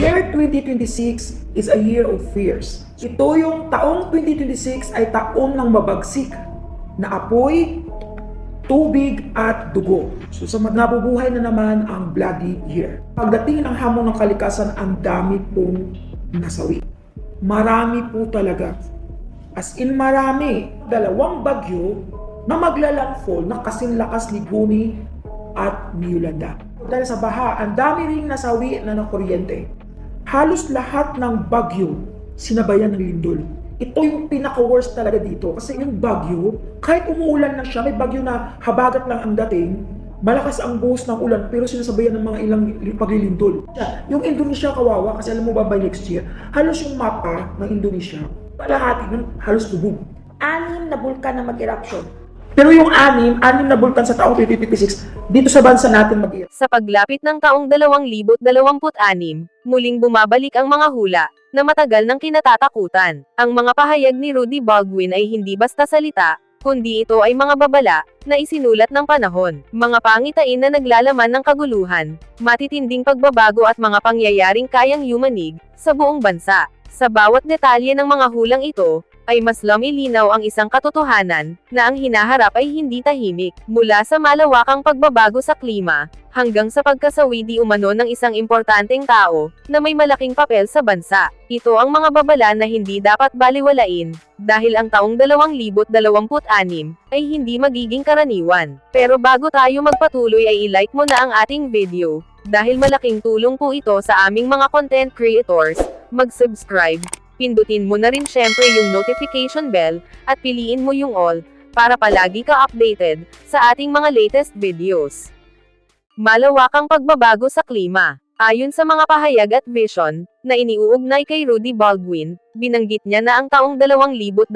year 2026 is a year of fears. Ito yung taong 2026 ay taong ng mabagsik na apoy, tubig at dugo. So sa nabubuhay na naman ang bloody year. Pagdating ng hamon ng kalikasan, ang dami pong nasawi. Marami po talaga. As in marami. 2 bagyo na maglalandfall na kasing lakas ni Guni at ni Yolanda. Dahil sa baha, ang dami ring nasawi na ng kuryente. Halos lahat ng bagyo sinabayan ng lindol. Ito yung pinaka-worst talaga dito. Kasi yung bagyo, kahit umuulan na siya, may bagyo na habagat lang ang dating, malakas ang buhos ng ulan, pero sinasabayan ng mga ilang paglilindol. Yung Indonesia kawawa, kasi alam mo ba by next year, halos yung mapa ng Indonesia, palahati nun, halos lubog. 6 na bulkan na mag-eruption. Pero yung 6 na bulkan sa taong 2026, dito sa bansa natin mag-eruption. Sa paglapit ng taong 2026, muling bumabalik ang mga hula na matagal nang kinatatakutan. Ang mga pahayag ni Rudy Baldwin ay hindi basta salita, kundi ito ay mga babala na isinulat ng panahon. Mga pangitain na naglalaman ng kaguluhan, matitinding pagbabago at mga pangyayaring kayang yumanig sa buong bansa. Sa bawat detalye ng mga hulang ito, ay mas lumilinaw ang isang katotohanan, na ang hinaharap ay hindi tahimik, mula sa malawakang pagbabago sa klima, hanggang sa pagkasawi di umano ng isang importanteng tao, na may malaking papel sa bansa. Ito ang mga babala na hindi dapat baliwalain, dahil ang taong 2026 ay hindi magiging karaniwan. Pero bago tayo magpatuloy ay i-like mo na ang ating video, dahil malaking tulong po ito sa aming mga content creators. Mag-subscribe, pindutin mo na rin syempre yung notification bell, at piliin mo yung all, para palagi ka updated sa ating mga latest videos. Malawakang pagbabago sa klima. Ayon sa mga pahayag at vision, na iniuugnay kay Rudy Baldwin, binanggit niya na ang taong 2026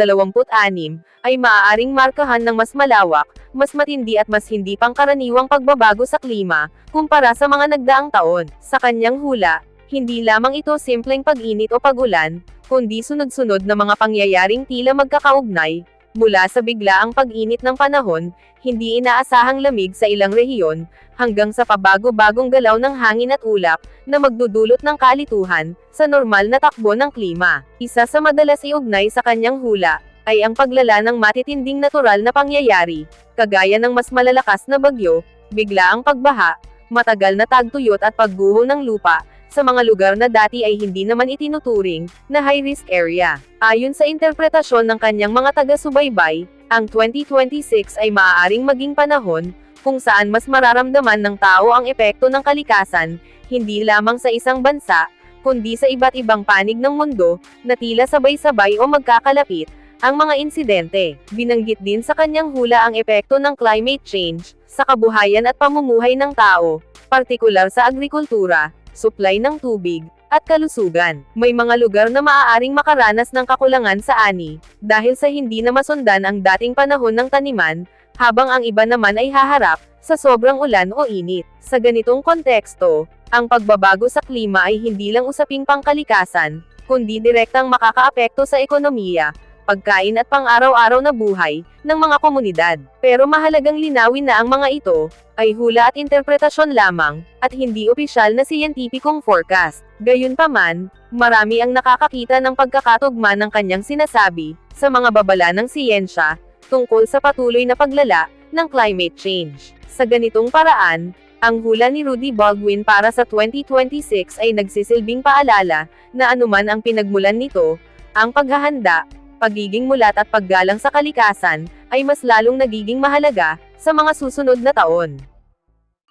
ay maaaring markahan ng mas malawak, mas matindi at mas hindi pangkaraniwang pagbabago sa klima, kumpara sa mga nagdaang taon. Sa kanyang hula, hindi lamang ito simpleng pag-init o pag-ulan, kundi sunod-sunod na mga pangyayaring tila magkakaugnay, mula sa biglaang pag-init ng panahon, hindi inaasahang lamig sa ilang rehiyon, hanggang sa pabago-bagong galaw ng hangin at ulap, na magdudulot ng kalituhan, sa normal na takbo ng klima. Isa sa madalas iugnay sa kanyang hula, ay ang paglala ng matitinding natural na pangyayari, kagaya ng mas malalakas na bagyo, biglaang pagbaha, matagal na tagtuyot at pagguho ng lupa, sa mga lugar na dati ay hindi naman itinuturing na high-risk area. Ayon sa interpretasyon ng kanyang mga taga-subaybay, ang 2026 ay maaaring maging panahon kung saan mas mararamdaman ng tao ang epekto ng kalikasan, hindi lamang sa isang bansa, kundi sa iba't ibang panig ng mundo, na tila sabay-sabay o magkakalapit ang mga insidente. Binanggit din sa kanyang hula ang epekto ng climate change sa kabuhayan at pamumuhay ng tao, partikular sa agrikultura, supply ng tubig, at kalusugan. May mga lugar na maaaring makaranas ng kakulangan sa ani, dahil sa hindi na masundan ang dating panahon ng taniman, habang ang iba naman ay haharap sa sobrang ulan o init. Sa ganitong konteksto, ang pagbabago sa klima ay hindi lang usaping pangkalikasan, kundi direktang makakaapekto sa ekonomiya, pagkain at pang-araw-araw na buhay ng mga komunidad. Pero mahalagang linawin na ang mga ito ay hula at interpretasyon lamang, at hindi opisyal na siyentipikong forecast. Gayunpaman, marami ang nakakakita ng pagkakatugma ng kanyang sinasabi sa mga babala ng siyensya tungkol sa patuloy na paglala ng climate change. Sa ganitong paraan, ang hula ni Rudy Baldwin para sa 2026 ay nagsisilbing paalala na anuman ang pinagmulan nito, ang paghahanda, pagiging mulat at paggalang sa kalikasan, ay mas lalong nagiging mahalaga sa mga susunod na taon.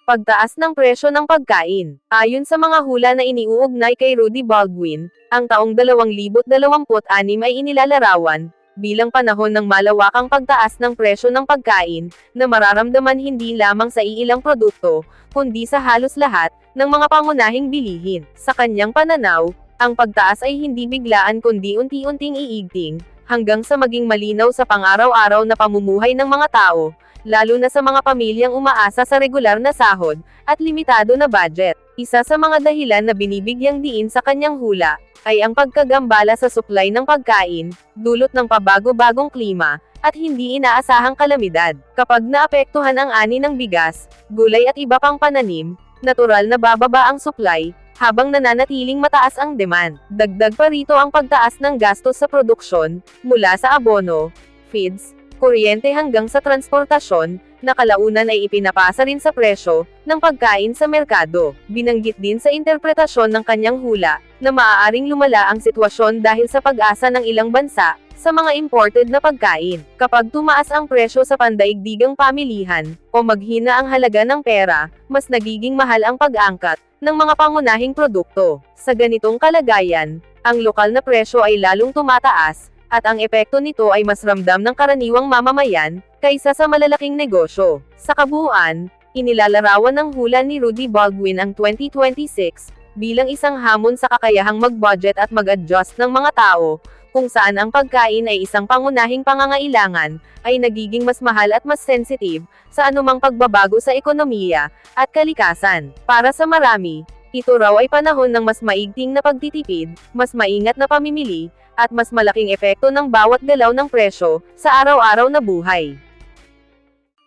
Pagtaas ng presyo ng pagkain. Ayon sa mga hula na iniuugnay kay Rudy Baldwin, ang taong 2026 ay inilalarawan bilang panahon ng malawakang pagtaas ng presyo ng pagkain, na mararamdaman hindi lamang sa iilang produkto, kundi sa halos lahat ng mga pangunahing bilihin. Sa kanyang pananaw, ang pagtaas ay hindi biglaan kundi unti-unting iigting, hanggang sa maging malinaw sa pang-araw-araw na pamumuhay ng mga tao, lalo na sa mga pamilyang umaasa sa regular na sahod, at limitado na budget. Isa sa mga dahilan na binibigyang diin sa kanyang hula, ay ang pagkagambala sa supply ng pagkain, dulot ng pabago-bagong klima, at hindi inaasahang kalamidad. Kapag naapektuhan ang ani ng bigas, gulay at iba pang pananim, natural na bababa ang supply, habang nananatiling mataas ang demand. Dagdag pa rito ang pagtaas ng gastos sa produksyon, mula sa abono, feeds, kuryente hanggang sa transportasyon, na kalaunan ay ipinapasa rin sa presyo ng pagkain sa merkado. Binanggit din sa interpretasyon ng kanyang hula, na maaaring lumala ang sitwasyon dahil sa pag-asa ng ilang bansa sa mga imported na pagkain. Kapag tumaas ang presyo sa pandaigdigang pamilihan, o maghina ang halaga ng pera, mas nagiging mahal ang pag-angkat ng mga pangunahing produkto. Sa ganitong kalagayan, ang lokal na presyo ay lalong tumataas, at ang epekto nito ay mas ramdam ng karaniwang mamamayan, kaysa sa malalaking negosyo. Sa kabuuan, inilalarawan ng hula ni Rudy Baldwin ang 2026, bilang isang hamon sa kakayahang mag-budget at mag-adjust ng mga tao, kung saan ang pagkain ay isang pangunahing pangangailangan, ay nagiging mas mahal at mas sensitive, sa anumang pagbabago sa ekonomiya, at kalikasan. Para sa marami, ito raw ay panahon ng mas maigting na pagtitipid, mas maingat na pamimili, at mas malaking epekto ng bawat galaw ng presyo, sa araw-araw na buhay.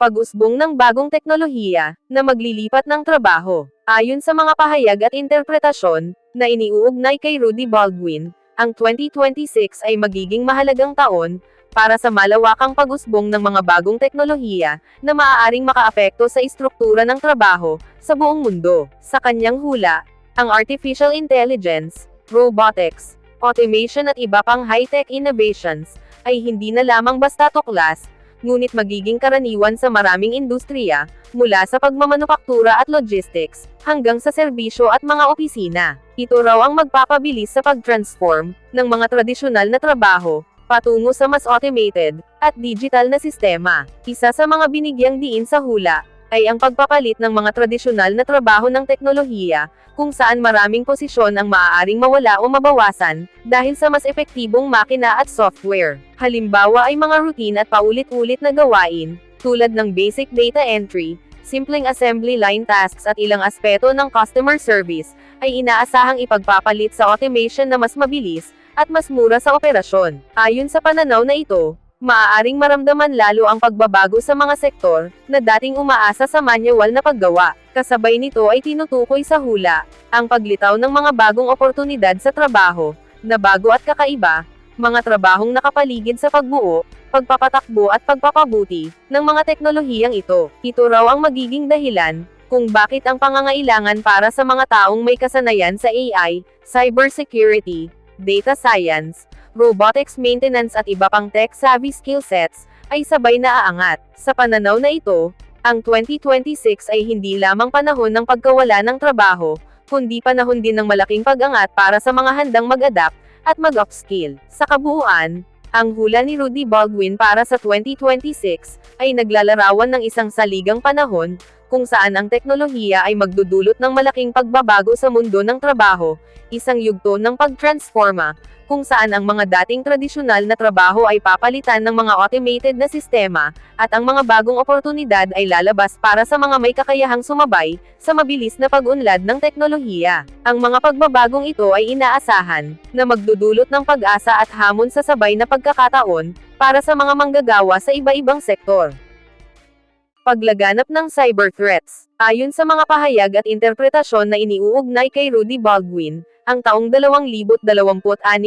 Pag-usbong ng bagong teknolohiya, na maglilipat ng trabaho. Ayon sa mga pahayag at interpretasyon, na iniuugnay kay Rudy Baldwin, ang 2026 ay magiging mahalagang taon, para sa malawakang pag-usbong ng mga bagong teknolohiya, na maaaring makaapekto sa istruktura ng trabaho, sa buong mundo. Sa kanyang hula, ang artificial intelligence, robotics, automation at iba pang high-tech innovations, ay hindi na lamang basta tuklas, ngunit magiging karaniwan sa maraming industriya, mula sa pagmamanufaktura at logistics, hanggang sa serbisyo at mga opisina. Ito raw ang magpapabilis sa pag-transform ng mga tradisyonal na trabaho, patungo sa mas automated at digital na sistema. Isa sa mga binigyang diin sa hula, ay ang pagpapalit ng mga tradisyonal na trabaho ng teknolohiya, kung saan maraming posisyon ang maaaring mawala o mabawasan, dahil sa mas epektibong makina at software. Halimbawa ay mga routine at paulit-ulit na gawain, tulad ng basic data entry, simpleng assembly line tasks at ilang aspeto ng customer service, ay inaasahang ipagpapalit sa automation na mas mabilis, at mas mura sa operasyon. Ayon sa pananaw na ito, maaaring maramdaman lalo ang pagbabago sa mga sektor, na dating umaasa sa manual na paggawa. Kasabay nito ay tinutukoy sa hula, ang paglitaw ng mga bagong oportunidad sa trabaho, na bago at kakaiba, mga trabahong nakapaligid sa pagbuo, pagpapatakbo at pagpapabuti, ng mga teknolohiyang ito. Ito raw ang magiging dahilan, kung bakit ang pangangailangan para sa mga taong may kasanayan sa AI, cybersecurity, data science, robotics maintenance at iba pang tech-savvy skill sets, ay sabay na aangat. Sa pananaw na ito, ang 2026 ay hindi lamang panahon ng pagkawala ng trabaho, kundi panahon din ng malaking pag-angat para sa mga handang mag-adapt, at mag-upskill. Sa kabuuan, ang hula ni Rudy Baldwin para sa 2026, ay naglalarawan ng isang saligang panahon, kung saan ang teknolohiya ay magdudulot ng malaking pagbabago sa mundo ng trabaho, isang yugto ng pagtransforma, kung saan ang mga dating tradisyonal na trabaho ay papalitan ng mga automated na sistema, at ang mga bagong oportunidad ay lalabas para sa mga may kakayahang sumabay, sa mabilis na pag-unlad ng teknolohiya. Ang mga pagbabagong ito ay inaasahan, na magdudulot ng pag-asa at hamon sa sabay na pagkakataon, para sa mga manggagawa sa iba-ibang sektor. Paglaganap ng cyber threats. Ayon sa mga pahayag at interpretasyon na iniuugnay kay Rudy Baldwin, ang taong 2026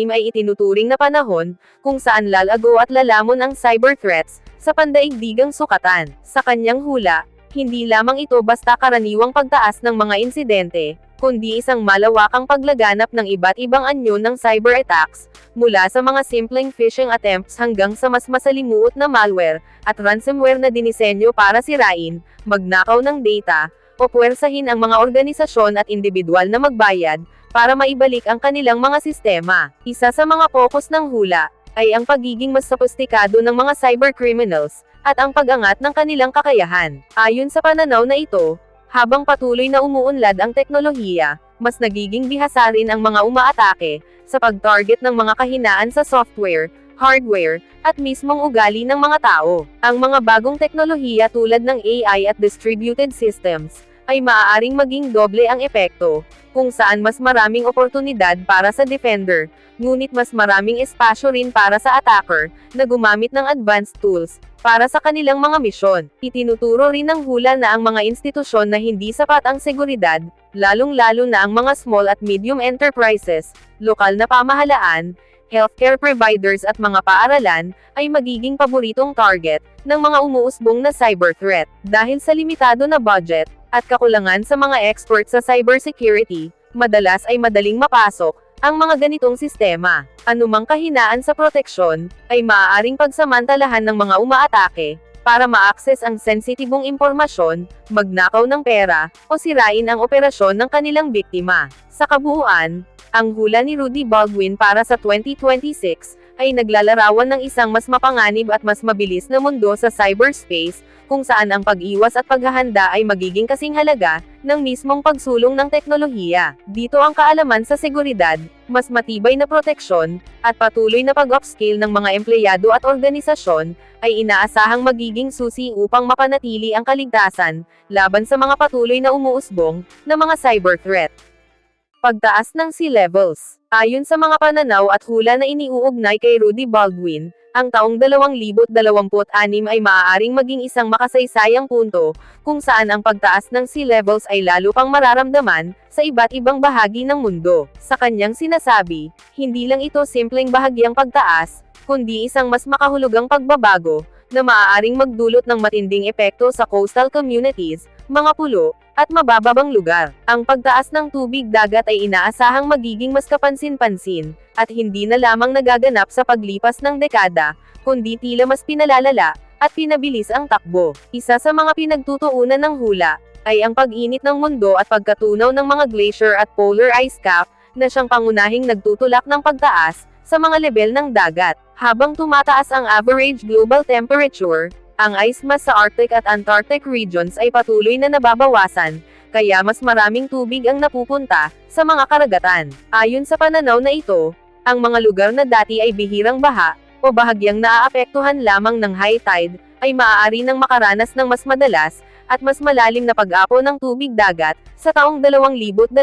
ay itinuturing na panahon, kung saan lalago at lalamon ang cyber threats, sa pandaigdigang sukatan. Sa kanyang hula, hindi lamang ito basta karaniwang pagtaas ng mga insidente, kundi isang malawakang paglaganap ng iba't ibang anyo ng cyber attacks, mula sa mga simpleng phishing attempts hanggang sa mas masalimuot na malware, at ransomware na dinisenyo para sirain, magnakaw ng data, o puwersahin ang mga organisasyon at individual na magbayad, para maibalik ang kanilang mga sistema. Isa sa mga focus ng hula, ay ang pagiging mas sophisticado ng mga cybercriminals, at ang pag-angat ng kanilang kakayahan. Ayon sa pananaw na ito, habang patuloy na umuunlad ang teknolohiya, mas nagiging bihasa rin ang mga umaatake, sa pag-target ng mga kahinaan sa software, hardware, at mismong ugali ng mga tao. Ang mga bagong teknolohiya tulad ng AI at distributed systems, ay maaaring maging doble ang epekto, kung saan mas maraming oportunidad para sa defender, ngunit mas maraming espasyo rin para sa attacker, na gumamit ng advanced tools, para sa kanilang mga misyon. Itinuturo rin ng hula na ang mga institusyon na hindi sapat ang seguridad, lalong-lalo na ang mga small at medium enterprises, lokal na pamahalaan, healthcare providers at mga paaralan, ay magiging paboritong target ng mga umuusbong na cyber threat. Dahil sa limitado na budget, at kakulangan sa mga expert sa cybersecurity, madalas ay madaling mapasok ang mga ganitong sistema. Anumang kahinaan sa proteksyon, ay maaaring pagsamantalahan ng mga umaatake, para ma-access ang sensitibong impormasyon, magnakaw ng pera, o sirain ang operasyon ng kanilang biktima. Sa kabuuan, ang hula ni Rudy Baldwin para sa 2026, ay naglalarawan ng isang mas mapanganib at mas mabilis na mundo sa cyberspace, kung saan ang pag-iwas at paghahanda ay magiging kasing halaga ng mismong pagsulong ng teknolohiya. Dito ang kaalaman sa seguridad, mas matibay na proteksyon, at patuloy na pag-upscale ng mga empleyado at organisasyon, ay inaasahang magiging susi upang mapanatili ang kaligtasan laban sa mga patuloy na umuusbong na mga cyber threat. Pagtaas ng sea levels. Ayon sa mga pananaw at hula na iniuugnay kay Rudy Baldwin, ang taong 2026 ay maaaring maging isang makasaysayang punto, kung saan ang pagtaas ng sea levels ay lalo pang mararamdaman sa iba't ibang bahagi ng mundo. Sa kanyang sinasabi, hindi lang ito simpleng bahagyang pagtaas, kundi isang mas makahulugang pagbabago, na maaaring magdulot ng matinding epekto sa coastal communities, mga pulo, at mabababang lugar. Ang pagtaas ng tubig dagat ay inaasahang magiging mas kapansin-pansin, at hindi na lamang nagaganap sa paglipas ng dekada, kundi tila mas pinalalala, at pinabilis ang takbo. Isa sa mga pinagtutuunan ng hula, ay ang pag-init ng mundo at pagkatunaw ng mga glacier at polar ice cap, na siyang pangunahing nagtutulak ng pagtaas, sa mga lebel ng dagat. Habang tumataas ang average global temperature, ang ice mass sa Arctic at Antarctic regions ay patuloy na nababawasan, kaya mas maraming tubig ang napupunta sa mga karagatan. Ayon sa pananaw na ito, ang mga lugar na dati ay bihirang baha, o bahagyang naaapektuhan lamang ng high tide, ay maaari nang makaranas ng mas madalas, at mas malalim na pag-apo ng tubig dagat, sa taong 2026.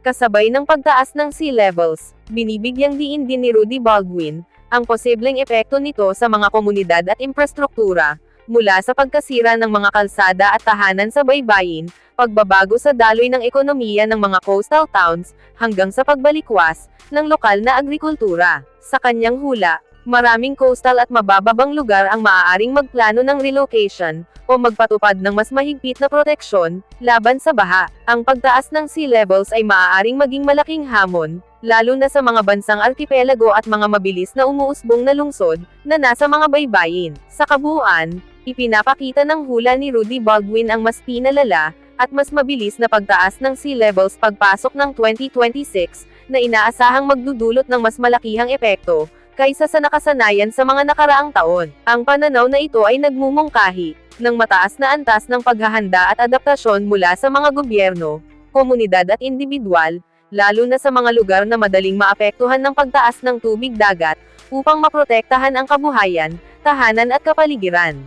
Kasabay ng pagtaas ng sea levels, binibigyang diin din ni Rudy Baldwin, ang posibleng epekto nito sa mga komunidad at infrastruktura, mula sa pagkasira ng mga kalsada at tahanan sa baybayin, pagbabago sa daloy ng ekonomiya ng mga coastal towns, hanggang sa pagbalikwas ng lokal na agrikultura. Sa kanyang hula, maraming coastal at mabababang lugar ang maaaring magplano ng relocation, o magpatupad ng mas mahigpit na proteksyon, laban sa baha. Ang pagtaas ng sea levels ay maaaring maging malaking hamon, lalo na sa mga bansang arkipelago at mga mabilis na umuusbong na lungsod, na nasa mga baybayin. Sa kabuuan, ipinapakita ng hula ni Rudy Baldwin ang mas pinalala, at mas mabilis na pagtaas ng sea levels pagpasok ng 2026, na inaasahang magdudulot ng mas malakihang epekto, kaysa sa nakasanayan sa mga nakaraang taon. Ang pananaw na ito ay nagmumungkahi ng mataas na antas ng paghahanda at adaptasyon mula sa mga gobyerno, komunidad at individual, lalo na sa mga lugar na madaling maapektuhan ng pagtaas ng tubig dagat, upang maprotektahan ang kabuhayan, tahanan at kapaligiran.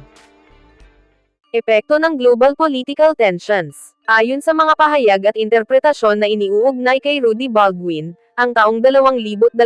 Epekto ng global political tensions. Ayon sa mga pahayag at interpretasyon na iniuugnay kay Rudy Baldwin, ang taong 2026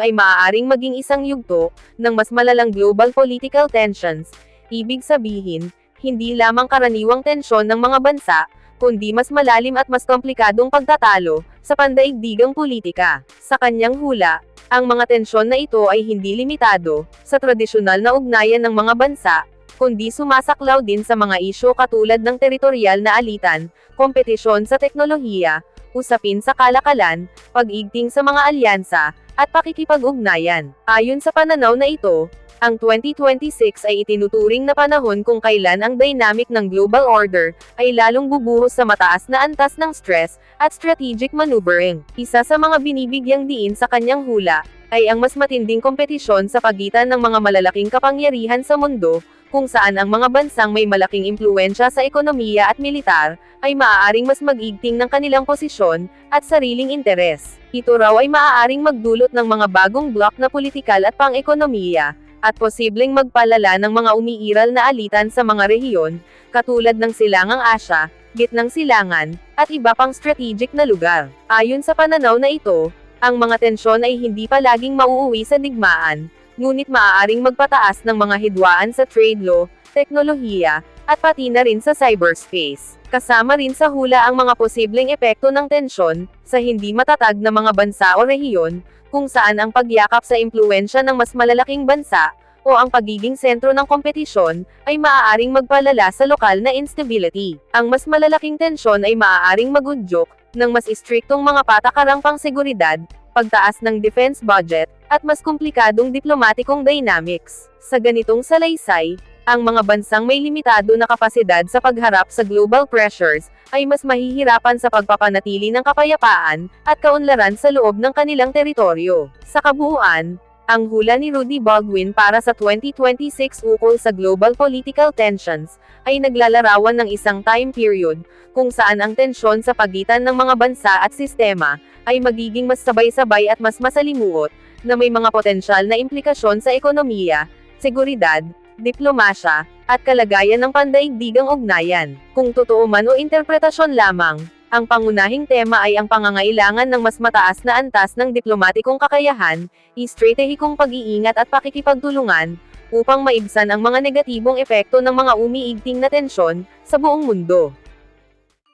ay maaaring maging isang yugto ng mas malalang global political tensions. Ibig sabihin, hindi lamang karaniwang tensyon ng mga bansa, kundi mas malalim at mas komplikadong pagtatalo sa pandaigdigang politika. Sa kanyang hula, ang mga tensyon na ito ay hindi limitado sa tradisyonal na ugnayan ng mga bansa, kundi sumasaklaw din sa mga isyu katulad ng teritorial na alitan, kompetisyon sa teknolohiya, usapin sa kalakalan, pag-igting sa mga alyansa, at pakikipag-ugnayan. Ayon sa pananaw na ito, ang 2026 ay itinuturing na panahon kung kailan ang dynamic ng global order ay lalong bubuhos sa mataas na antas ng stress at strategic maneuvering. Isa sa mga binibigyang diin sa kanyang hula ay ang mas matinding kompetisyon sa pagitan ng mga malalaking kapangyarihan sa mundo, kung saan ang mga bansang may malaking impluwensya sa ekonomiya at militar ay maaaring mas mag-igting ng kanilang posisyon at sariling interes. Ito raw ay maaaring magdulot ng mga bagong blok na politikal at pang-ekonomiya, at posibleng magpalala ng mga umiiral na alitan sa mga rehiyon, katulad ng Silangang Asya, Gitnang Silangan, at iba pang strategic na lugar. Ayon sa pananaw na ito, ang mga tensyon ay hindi palaging mauuwi sa digmaan, ngunit maaaring magpataas ng mga hidwaan sa trade law, teknolohiya, at pati na rin sa cyberspace. Kasama rin sa hula ang mga posibleng epekto ng tensyon sa hindi matatag na mga bansa o rehiyon, kung saan ang pagyakap sa impluwensya ng mas malalaking bansa, o ang pagiging sentro ng kompetisyon, ay maaaring magpalala sa lokal na instability. Ang mas malalaking tensyon ay maaaring magudyok ng mas istriktong mga patakarang pangseguridad, pagtaas ng defense budget, at mas komplikadong diplomatikong dynamics. Sa ganitong salaysay, ang mga bansang may limitado na kapasidad sa pagharap sa global pressures, ay mas mahihirapan sa pagpapanatili ng kapayapaan, at kaunlaran sa loob ng kanilang teritoryo. Sa kabuuan, ang hula ni Rudy Baldwin para sa 2026 ukol sa global political tensions, ay naglalarawan ng isang time period, kung saan ang tensyon sa pagitan ng mga bansa at sistema, ay magiging mas sabay-sabay at mas masalimuot, na may mga potensyal na implikasyon sa ekonomiya, seguridad, diplomasya, at kalagayan ng pandaigdigang ugnayan. Kung totoo man o interpretasyon lamang, ang pangunahing tema ay ang pangangailangan ng mas mataas na antas ng diplomatikong kakayahan, estratehikong pag-iingat at pakikipagtulungan, upang maibsan ang mga negatibong epekto ng mga umiigting na tensyon sa buong mundo.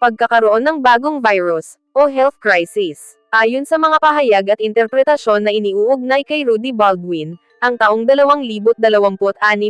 Pagkakaroon ng bagong virus o health crisis. Ayon sa mga pahayag at interpretasyon na iniuugnay kay Rudy Baldwin, ang taong 2026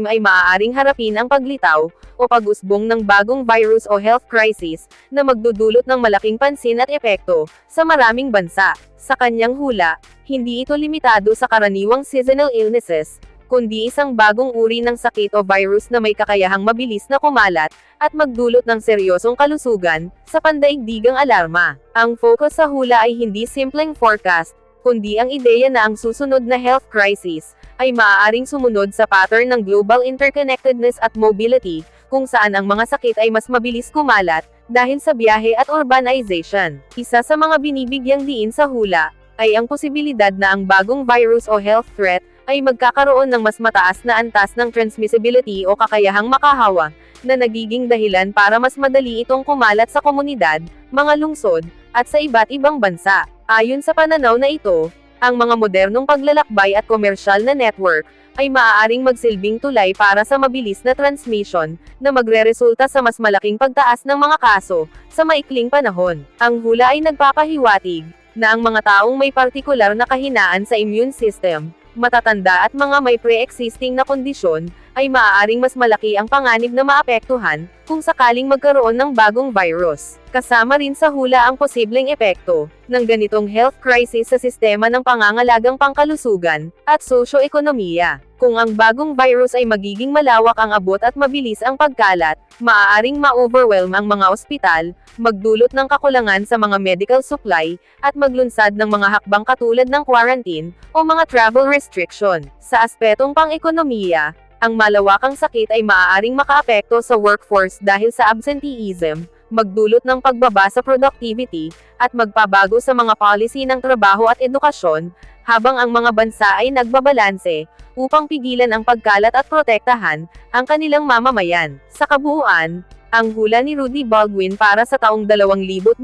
ay maaaring harapin ang paglitaw o pag-usbong ng bagong virus o health crisis na magdudulot ng malaking pansin at epekto sa maraming bansa. Sa kanyang hula, hindi ito limitado sa karaniwang seasonal illnesses, kundi isang bagong uri ng sakit o virus na may kakayahang mabilis na kumalat at magdulot ng seryosong kalusugan sa pandaigdigang alarma. Ang focus sa hula ay hindi simpleng forecast, kundi ang ideya na ang susunod na health crisis ay maaaring sumunod sa pattern ng global interconnectedness at mobility, kung saan ang mga sakit ay mas mabilis kumalat dahil sa biyahe at urbanization. Isa sa mga binibigyang diin sa hula ay ang posibilidad na ang bagong virus o health threat ay magkakaroon ng mas mataas na antas ng transmissibility o kakayahang makahawa, na nagiging dahilan para mas madali itong kumalat sa komunidad, mga lungsod, at sa iba't ibang bansa. Ayon sa pananaw na ito, ang mga modernong paglalakbay at komersyal na network ay maaaring magsilbing tulay para sa mabilis na transmission na magreresulta sa mas malaking pagtaas ng mga kaso sa maikling panahon. Ang hula ay nagpapahiwatig na ang mga taong may partikular na kahinaan sa immune system, matatanda at mga may pre-existing na kondisyon, ay maaaring mas malaki ang panganib na maapektuhan kung sakaling magkaroon ng bagong virus. Kasama rin sa hula ang posibleng epekto ng ganitong health crisis sa sistema ng pangangalagang pangkalusugan at sosyo-ekonomiya. Kung ang bagong virus ay magiging malawak ang abot at mabilis ang pagkalat, maaaring ma-overwhelm ang mga ospital, magdulot ng kakulangan sa mga medical supply, at maglunsad ng mga hakbang katulad ng quarantine o mga travel restriction. Sa aspetong pang-ekonomiya, ang malawakang sakit ay maaaring makaapekto sa workforce dahil sa absenteeism, magdulot ng pagbaba sa productivity, at magpabago sa mga policy ng trabaho at edukasyon, habang ang mga bansa ay nagbabalanse, upang pigilan ang pagkalat at protektahan ang kanilang mamamayan. Sa kabuuan, ang hula ni Rudy Baldwin para sa taong 2026,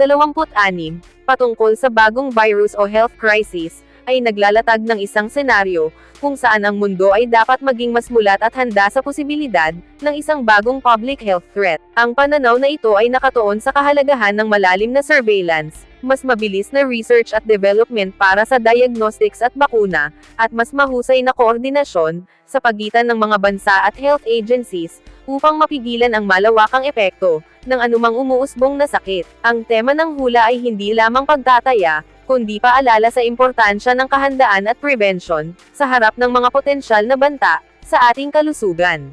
patungkol sa bagong virus o health crisis, ay naglalatag ng isang senaryo, kung saan ang mundo ay dapat maging mas mulat at handa sa posibilidad ng isang bagong public health threat. Ang pananaw na ito ay nakatuon sa kahalagahan ng malalim na surveillance, mas mabilis na research at development para sa diagnostics at bakuna, at mas mahusay na koordinasyon sa pagitan ng mga bansa at health agencies, upang mapigilan ang malawakang epekto ng anumang umuusbong na sakit. Ang tema ng hula ay hindi lamang pagtataya, kundi paalala sa importansya ng kahandaan at prevention, sa harap ng mga potensyal na banta sa ating kalusugan.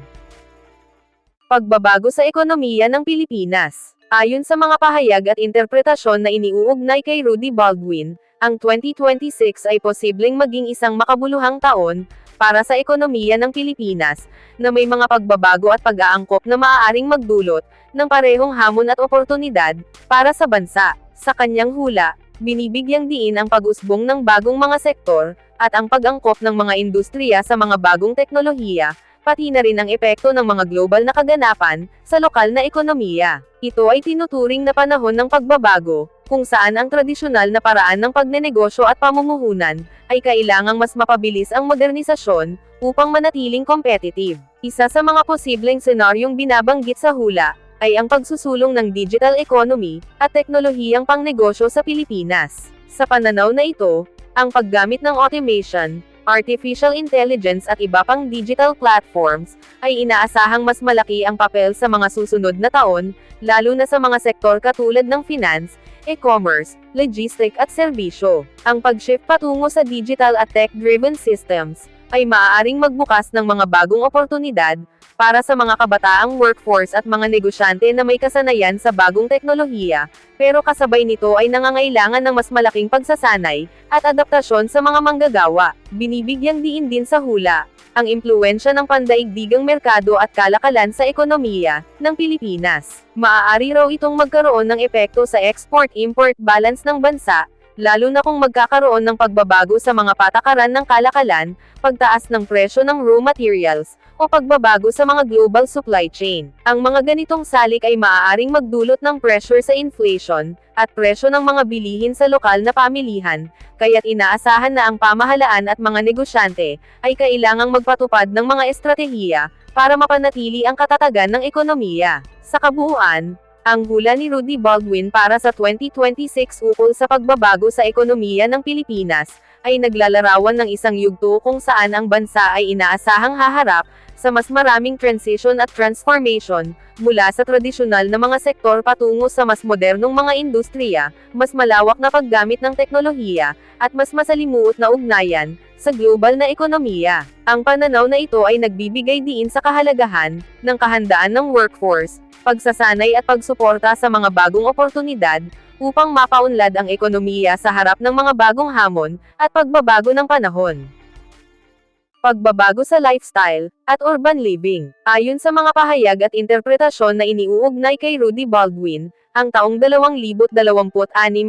Pagbabago sa ekonomiya ng Pilipinas. Ayon sa mga pahayag at interpretasyon na iniuugnay kay Rudy Baldwin, ang 2026 ay posibleng maging isang makabuluhang taon para sa ekonomiya ng Pilipinas, na may mga pagbabago at pag-aangkop na maaaring magdulot ng parehong hamon at oportunidad para sa bansa. Sa kanyang hula, binibigyang diin ang pag-usbong ng bagong mga sektor, at ang pag-angkop ng mga industriya sa mga bagong teknolohiya, pati na rin ang epekto ng mga global na kaganapan sa lokal na ekonomiya. Ito ay tinuturing na panahon ng pagbabago, kung saan ang tradisyonal na paraan ng pagnenegosyo at pamumuhunan, ay kailangang mas mapabilis ang modernisasyon, upang manatiling competitive. Isa sa mga posibleng senaryong binabanggit sa hula, ay ang pagsusulong ng digital economy, at teknolohiyang pangnegosyo sa Pilipinas. Sa pananaw na ito, ang paggamit ng automation, artificial intelligence at iba pang digital platforms, ay inaasahang mas malaki ang papel sa mga susunod na taon, lalo na sa mga sektor katulad ng finance, e-commerce, logistic at serbisyo. Ang pag-shift patungo sa digital at tech-driven systems, ay maaaring magbukas ng mga bagong oportunidad, para sa mga kabataang workforce at mga negosyante na may kasanayan sa bagong teknolohiya, pero kasabay nito ay nangangailangan ng mas malaking pagsasanay, at adaptasyon sa mga manggagawa. Binibigyang diin din sa hula, ang impluwensya ng pandaigdigang merkado at kalakalan sa ekonomiya ng Pilipinas. Maaari raw itong magkaroon ng epekto sa export-import balance ng bansa, lalo na kung magkakaroon ng pagbabago sa mga patakaran ng kalakalan, pagtaas ng presyo ng raw materials, o pagbabago sa mga global supply chain. Ang mga ganitong salik ay maaaring magdulot ng pressure sa inflation, at presyo ng mga bilihin sa lokal na pamilihan, kaya't inaasahan na ang pamahalaan at mga negosyante, ay kailangang magpatupad ng mga estratehiya, para mapanatili ang katatagan ng ekonomiya. Sa kabuuan, ang hula ni Rudy Baldwin para sa 2026 ukol sa pagbabago sa ekonomiya ng Pilipinas, ay naglalarawan ng isang yugto kung saan ang bansa ay inaasahang haharap sa mas maraming transition at transformation, mula sa tradisyonal na mga sektor patungo sa mas modernong mga industriya, mas malawak na paggamit ng teknolohiya, at mas masalimuot na ugnayan sa global na ekonomiya. Ang pananaw na ito ay nagbibigay diin sa kahalagahan ng kahandaan ng workforce, pagsasanay at pagsuporta sa mga bagong oportunidad, upang mapaunlad ang ekonomiya sa harap ng mga bagong hamon, at pagbabago ng panahon. Pagbabago sa lifestyle, at urban living. Ayon sa mga pahayag at interpretasyon na iniuugnay kay Rudy Baldwin, ang taong 2026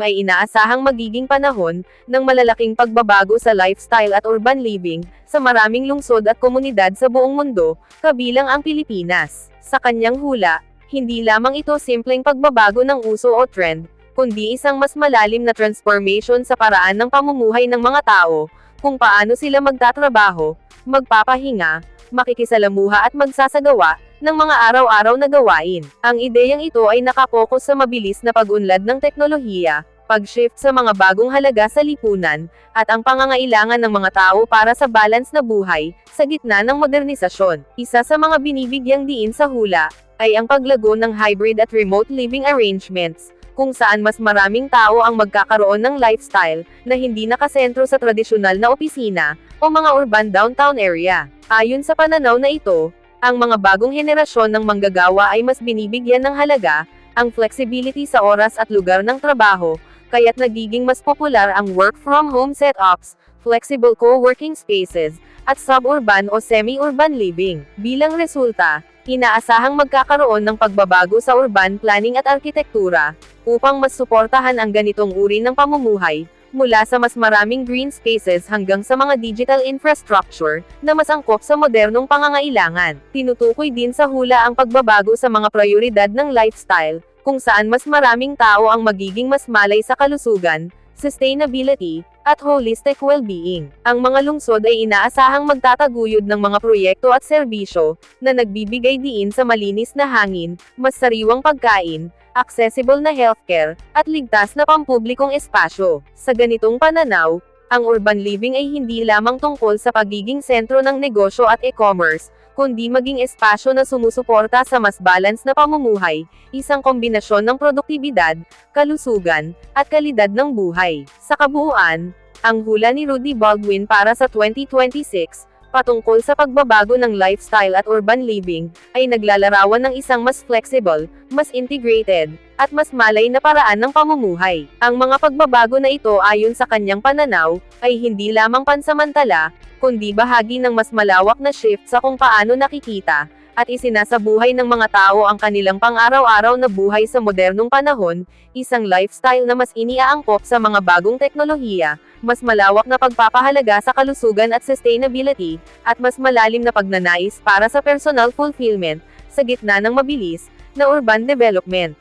ay inaasahang magiging panahon ng malalaking pagbabago sa lifestyle at urban living sa maraming lungsod at komunidad sa buong mundo, kabilang ang Pilipinas. Sa kanyang hula, hindi lamang ito simpleng pagbabago ng uso o trend, kundi isang mas malalim na transformation sa paraan ng pamumuhay ng mga tao, kung paano sila magtatrabaho, magpapahinga, makikisalamuha at magsasagawa ng mga araw-araw na gawain. Ang ideyang ito ay nakapokus sa mabilis na pag-unlad ng teknolohiya, pag-shift sa mga bagong halaga sa lipunan, at ang pangangailangan ng mga tao para sa balance na buhay, sa gitna ng modernisasyon. Isa sa mga binibigyang diin sa hula, ay ang paglago ng hybrid at remote living arrangements, kung saan mas maraming tao ang magkakaroon ng lifestyle na hindi nakasentro sa tradisyonal na opisina o mga urban downtown area. Ayon sa pananaw na ito, ang mga bagong henerasyon ng manggagawa ay mas binibigyan ng halaga ang flexibility sa oras at lugar ng trabaho, kaya't nagiging mas popular ang work-from-home setups, flexible co-working spaces, at suburban o semi-urban living. Bilang resulta, inaasahang magkakaroon ng pagbabago sa urban planning at arkitektura, upang mas suportahan ang ganitong uri ng pamumuhay, mula sa mas maraming green spaces hanggang sa mga digital infrastructure, na mas angkop sa modernong pangangailangan. Tinutukoy din sa hula ang pagbabago sa mga prioridad ng lifestyle, kung saan mas maraming tao ang magiging mas malay sa kalusugan, sustainability, at holistic well-being. Ang mga lungsod ay inaasahang magtataguyod ng mga proyekto at serbisyo, na nagbibigay diin sa malinis na hangin, mas sariwang pagkain, accessible na healthcare, at ligtas na pampublikong espasyo. Sa ganitong pananaw, ang urban living ay hindi lamang tungkol sa pagiging sentro ng negosyo at e-commerce, kundi maging espasyo na sumusuporta sa mas balance na pamumuhay, isang kombinasyon ng produktibidad, kalusugan, at kalidad ng buhay. Sa kabuuan, ang hula ni Rudy Baldwin para sa 2026, patungkol sa pagbabago ng lifestyle at urban living, ay naglalarawan ng isang mas flexible, mas integrated, at mas malay na paraan ng pamumuhay. Ang mga pagbabago na ito ayon sa kanyang pananaw, ay hindi lamang pansamantala, kundi bahagi ng mas malawak na shift sa kung paano nakikita, at isinasabuhay ng mga tao ang kanilang pang-araw-araw na buhay sa modernong panahon, isang lifestyle na mas iniaangkop sa mga bagong teknolohiya, mas malawak na pagpapahalaga sa kalusugan at sustainability, at mas malalim na pagnanais para sa personal fulfillment, sa gitna ng mabilis na urban development.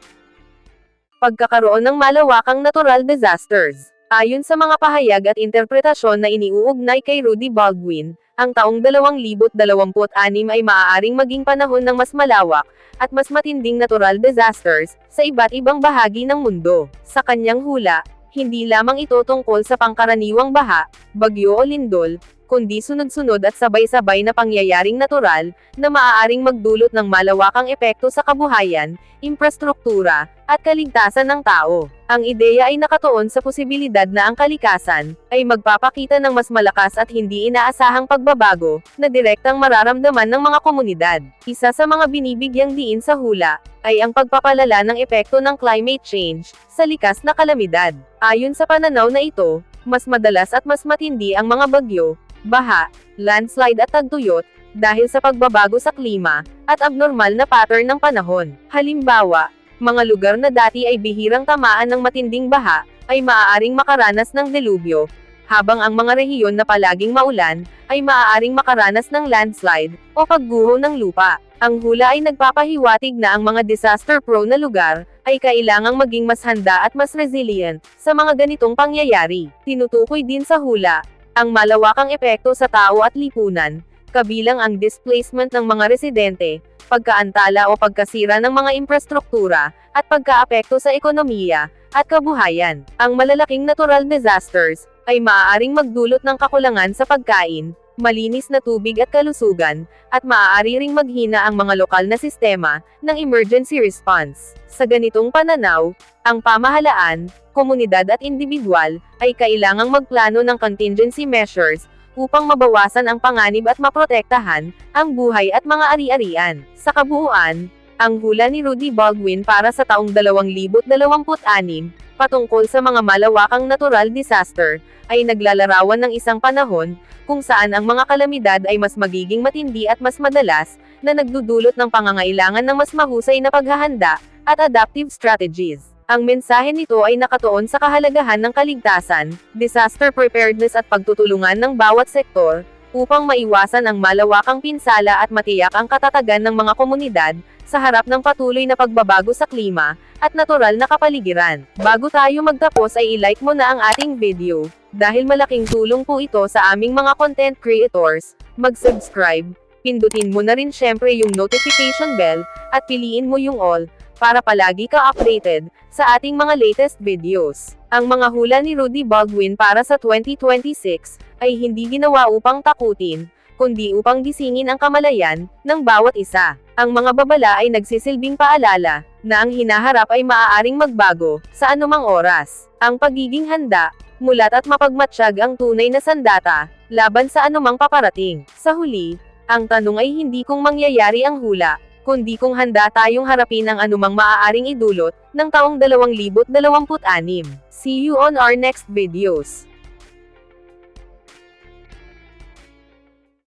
Pagkakaroon ng malawakang natural disasters. Ayon sa mga pahayag at interpretasyon na iniuugnay kay Rudy Baldwin, ang taong 2026 ay maaaring maging panahon ng mas malawak at mas matinding natural disasters sa iba't ibang bahagi ng mundo. Sa kanyang hula, hindi lamang ito tungkol sa pangkaraniwang baha, bagyo o lindol, kundi sunod-sunod at sabay-sabay na pangyayaring natural na maaaring magdulot ng malawakang epekto sa kabuhayan, infrastruktura, at kaligtasan ng tao. Ang ideya ay nakatuon sa posibilidad na ang kalikasan ay magpapakita ng mas malakas at hindi inaasahang pagbabago na direktang mararamdaman ng mga komunidad. Isa sa mga binibigyang diin sa hula ay ang pagpapalala ng epekto ng climate change sa likas na kalamidad. Ayon sa pananaw na ito, mas madalas at mas matindi ang mga bagyo, baha, landslide at tagtuyot dahil sa pagbabago sa klima at abnormal na pattern ng panahon. Halimbawa, mga lugar na dati ay bihirang tamaan ng matinding baha ay maaaring makaranas ng delubyo, habang ang mga rehiyon na palaging maulan ay maaaring makaranas ng landslide o pagguho ng lupa. Ang hula ay nagpapahiwatig na ang mga disaster-prone na lugar ay kailangang maging mas handa at mas resilient sa mga ganitong pangyayari. Tinutukoy din sa hula ang malawakang epekto sa tao at lipunan, kabilang ang displacement ng mga residente, pagkaantala o pagkasira ng mga infrastruktura, at pagkaapekto sa ekonomiya at kabuhayan. Ang malalaking natural disasters ay maaaring magdulot ng kakulangan sa pagkain, malinis na tubig at kalusugan, at maaari ring maghina ang mga lokal na sistema ng emergency response. Sa ganitong pananaw, ang pamahalaan, komunidad at individual ay kailangang magplano ng contingency measures upang mabawasan ang panganib at maprotektahan ang buhay at mga ari-arian. Sa kabuuan, ang hula ni Rudy Baldwin para sa taong 2026 patungkol sa mga malawakang natural disaster ay naglalarawan ng isang panahon kung saan ang mga kalamidad ay mas magiging matindi at mas madalas na nagdudulot ng pangangailangan ng mas mahusay na paghahanda at adaptive strategies. Ang mensahe nito ay nakatuon sa kahalagahan ng kaligtasan, disaster preparedness at pagtutulungan ng bawat sektor, upang maiwasan ang malawakang pinsala at matiyak ang katatagan ng mga komunidad, sa harap ng patuloy na pagbabago sa klima, at natural na kapaligiran. Bago tayo magtapos ay i-like mo na ang ating video, dahil malaking tulong po ito sa aming mga content creators. Mag-subscribe, pindutin mo na rin syempre yung notification bell, at piliin mo yung all, para palagi ka updated sa ating mga latest videos. Ang mga hula ni Rudy Baldwin para sa 2026 ay hindi ginawa upang takutin, kundi upang gisingin ang kamalayan ng bawat isa. Ang mga babala ay nagsisilbing paalala na ang hinaharap ay maaaring magbago sa anumang oras. Ang pagiging handa, mulat at mapagmatsyag ang tunay na sandata laban sa anumang paparating. Sa huli, ang tanong ay hindi kung mangyayari ang hula, kundi kung handa tayong harapin ang anumang maaaring idulot ng taong 2026. See you on our next videos.